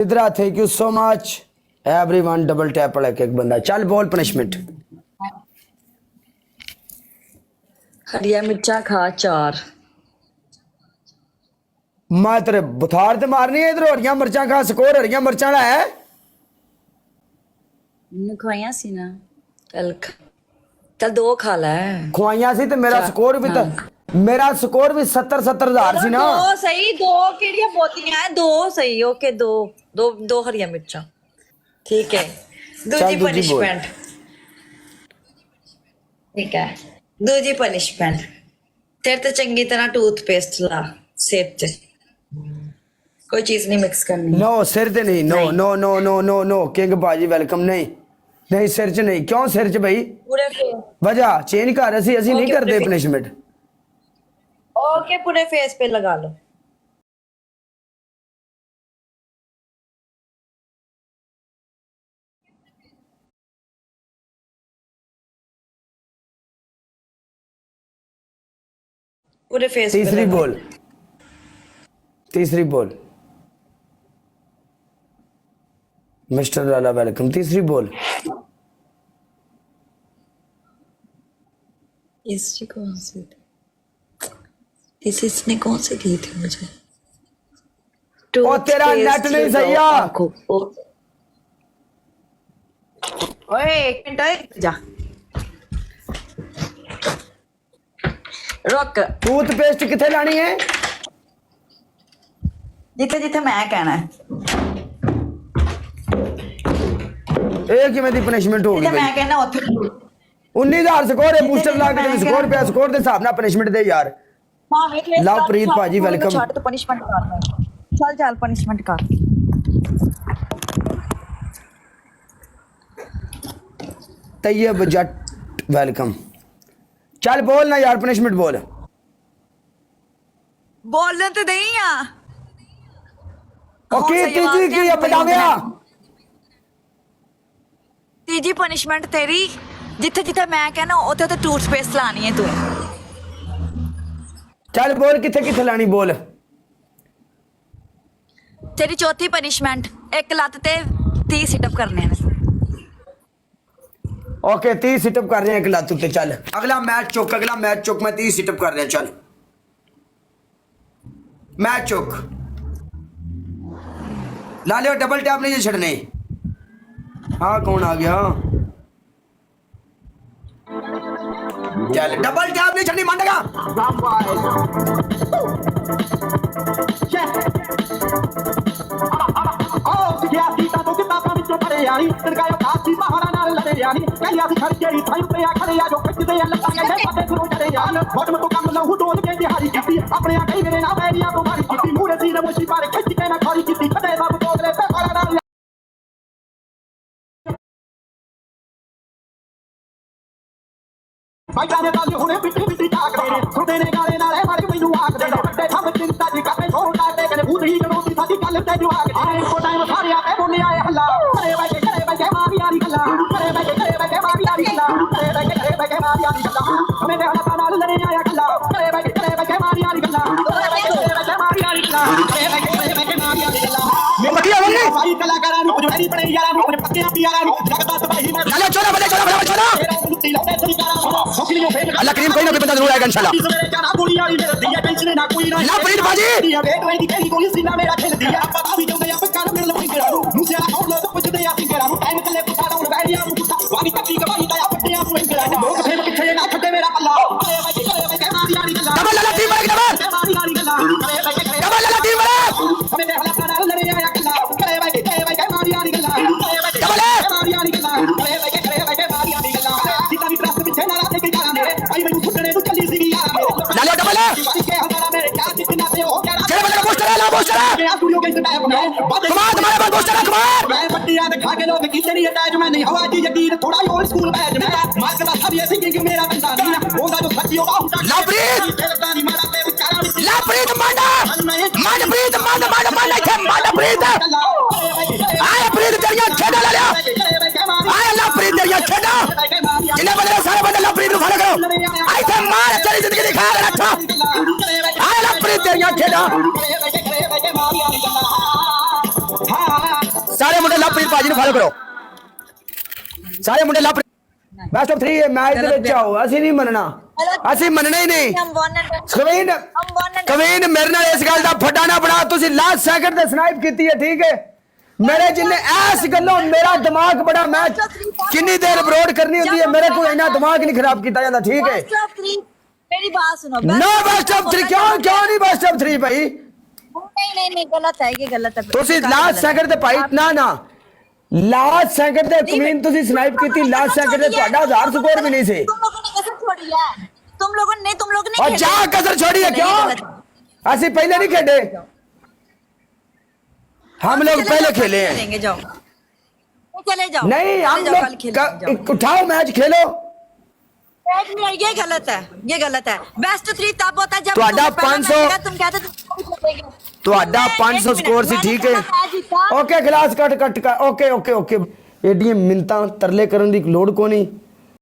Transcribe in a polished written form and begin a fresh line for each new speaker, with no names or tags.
इधर thank you so much everyone. Double tap वाला एक बंदा। चल बोल पनिशमेंट।
हरिया मिर्चा खा 4।
मैं तेरे बुखार ते मारनी है। इधर हरिया मिर्चा खा। स्कोर हरिया मिर्चा वाला है।
खवाइया सी ना कल 2 खा लै।
खुआइया सी ते मेरा स्कोर भी तो मेरा स्कोर भी 70,000 सी ना।
2 सही 2 केड़ियां बोतियां है 2 सही। ओके 2 हरिया मिर्चा ठीक है। दूजी पनिशमेंट ठीक है। दूजी पनिशमेंट तेरे ते चंगी तरह टूथपेस्ट ला सिर च। कोई चीज नहीं मिक्स करनी।
नो सिर ते नहीं। No no no no no no किंग बाजी वेलकम। नहीं नहीं सिर च नहीं। क्यों सिर च भाई?
पूरे
वजह चेंज कर। असी नहीं करते पनिशमेंट।
ओके पूरे फेस पे लगा लो। पूरे फेस पे
तीसरी बोल। तीसरी बोल। मिस्टर लाला वेलकम। तीसरी बोल।
तीसरी कौन सी थी? इसने कौन सी दी थी मुझे?
ओ तेरा नेट नहीं सही है।
ओए एक मिनट जा रुक।
टूथपेस्ट किथे लानी है?
जिथे जिथे मैं कहना है।
एक ही मेरी पनिशमेंट होगी
जिथे मैं कहना उथे
19,000 स्कोर है। बूस्टर ला के स्कोर पे स्कोर दे हिसाब नाल पनिशमेंट दे यार। लवप्रीत भाजी वेलकम।
छੱਡ तो पनिशमेंट कर। चल चल पनिशमेंट कर।
तैयब जट वेलकम। चल बोल ना यार पनिशमेंट बोल।
बोलने तो नहीं आ।
ओके तीजी की अब बता गया।
तीजी पनिशमेंट तेरी जिथे जिथे मैं कहना उथे उथे टूथपेस्ट लानी है तू।
चल बोल किथे किथे लानी बोल।
तेरी चौथी पनिशमेंट एक लत ते 30 सिटअप करने हैं।
ओके 30 सिटअप कर रहे हैं एक लात उत्ते। चल अगला मैच चुक। अगला मैच चुक मैं 30 सिटअप कर रहे हैं। चल मैच चुक ला लियो। डबल टैप नहीं छड़ने। हाँ कौन आ गया? चल डबल टैप नहीं छड़नी मानेगा। यानी तिरकायो काची महारा नाल लड़े यानी कहिया सी खड़ के थाई पे आ खड़े आ जो कच्चे लगा के पते सुनो चढ़े यानी बॉटम तो कम लहू डोल के दिहाड़ी की अपने आ कहीं मेरे ना बैरिया तो मारी की मूरे सी ने मुशी पारे खिच के ना खड़ी की खड़े बाबू तोले पे खड़ा डाल। भाई जाने वाले हुने पिटी पिटी टाक दे सुने ने गाले नाले मारी मैनू आक दे बड़े हम चिंता जी करते छोड़ डाल दे कने भूत ही करो सी साडी गल ते जो आके आए को टाइम सारे आते बोले आए हल्ला करे बैठे मारी यारी गल्ला करे बैठे मारी यारी गल्ला करे बैठे मारी यारी गल्ला हमें दे हला नाल लड़े आया गल्ला करे बैठे मारी यारी गल्ला करे बैठे मारी यारी गल्ला करे बैठे मारी यारी गल्ला मैं बढ़िया बोले भाई कलाकारां नु जोड़ी बने यारां नु पक्के पियारां नु लगता तबाही में चलो छोड़ा बड़े छोड़ा अल्लाह करीम कोई ना कोई बंदा जरूर आएगा इंशाल्लाह। लवप्रीत भाजी जिन्हें बंदे सारे बंदे लवप्रीत फॉलो करो। ऐसे मार तेरी जिंदगी दिखा रहा था। लवप्रीत तेरी खेड़ा
ਭਾਜੀ ਨੂੰ ਫਾਲੋ ਕਰੋ ਸਾਰੇ ਮੁੰਡੇ ਲੱਭ ਬੈਸਟ ਆਫ 3 ਮੈਚ ਦੇ ਵਿੱਚ ਆਓ ਅਸੀਂ ਨਹੀਂ ਮੰਨਣਾ ਅਸੀਂ ਮੰਨਣਾ ਹੀ ਨਹੀਂ
हम वन एंड
ਕਵੀਨ
हम वन एंड
ਕਵੀਨ ਮੇਰੇ ਨਾਲ ਇਸ ਗੱਲ ਦਾ ਫੱਟਾ ਨਾ ਬਣਾ ਤੁਸੀਂ ਲਾਸਟ ਸੈਕਿੰਡ ਤੇ ਸਨਾਈਪ ਕੀਤੀ ਹੈ ਠੀਕ ਹੈ ਮੇਰੇ ਜਿੰਨੇ ਐਸ ਗੱਲੋਂ ਮੇਰਾ ਦਿਮਾਗ ਬੜਾ ਮੈਚ ਕਿੰਨੀ ਦੇਰ ਬਰੋਡ ਕਰਨੀ ਹੁੰਦੀ ਹੈ ਮੇਰੇ ਕੋਲ ਇੰਨਾ ਦਿਮਾਗ ਨਹੀਂ ਖਰਾਬ ਕੀਤਾ ਜਾਂਦਾ ਠੀਕ ਹੈ
बेस्ट ऑफ 3 मेरी बात सुनो
ਨਾ ਬੈਸਟ ਆਫ 3 ਕਿਉਂ ਨਹੀਂ ਬੈਸਟ ਆਫ 3 ਭਾਈ
नहीं गलत है ये गलत है
ਤੁਸੀਂ ਲਾਸਟ ਸੈਕਿੰਡ ਤੇ ਭਾਈ ਨਾ ਲਾਸਟ ਸੈਕਿੰਡ ਤੇ ਕਮੀਨ ਤੁਸੀਂ ਸਨਾਈਪ ਕੀਤੀ ਲਾਸਟ ਸੈਕਿੰਡ ਤੇ ਤੁਹਾਡਾ 1000 ਸਕੋਰ ਵੀ ਨਹੀਂ ਸੀ
तुम लोगों ने कसर छोड़ी है तुम लोगों ने
और जा कसर छोड़ी है क्यों ਅਸੀਂ ਪਹਿਲੇ नहीं खेले हम लोग पहले खेले हैं
खेलेंगे जाओ चले जाओ
नहीं हम
चले जाओ, कल खेलेंगे, जाओ।
लोग उठाओ मैच खेलो
एक मिनट ये गलत है बेस्ट 3 तब होता है जब
ਤੁਹਾਡਾ
तुम्हें पहला
500
मैच तुम कहते तुम खेलेंगे
ਤੁਹਾਡਾ
मैं
500
एक
ਸਕੋਰ ਸੀ
मिनट,
ਠੀਕ
मैंने
ਹੈ
कहा जीता।
ਓਕੇ ਗਲਾਸ ਕੱਟ ਓਕੇ ਏਡੀਆਂ ਮਿੰਤਾਂ ਤਰਲੇ ਕਰਨ ਦੀ ਲੋੜ ਕੋ ਨਹੀਂ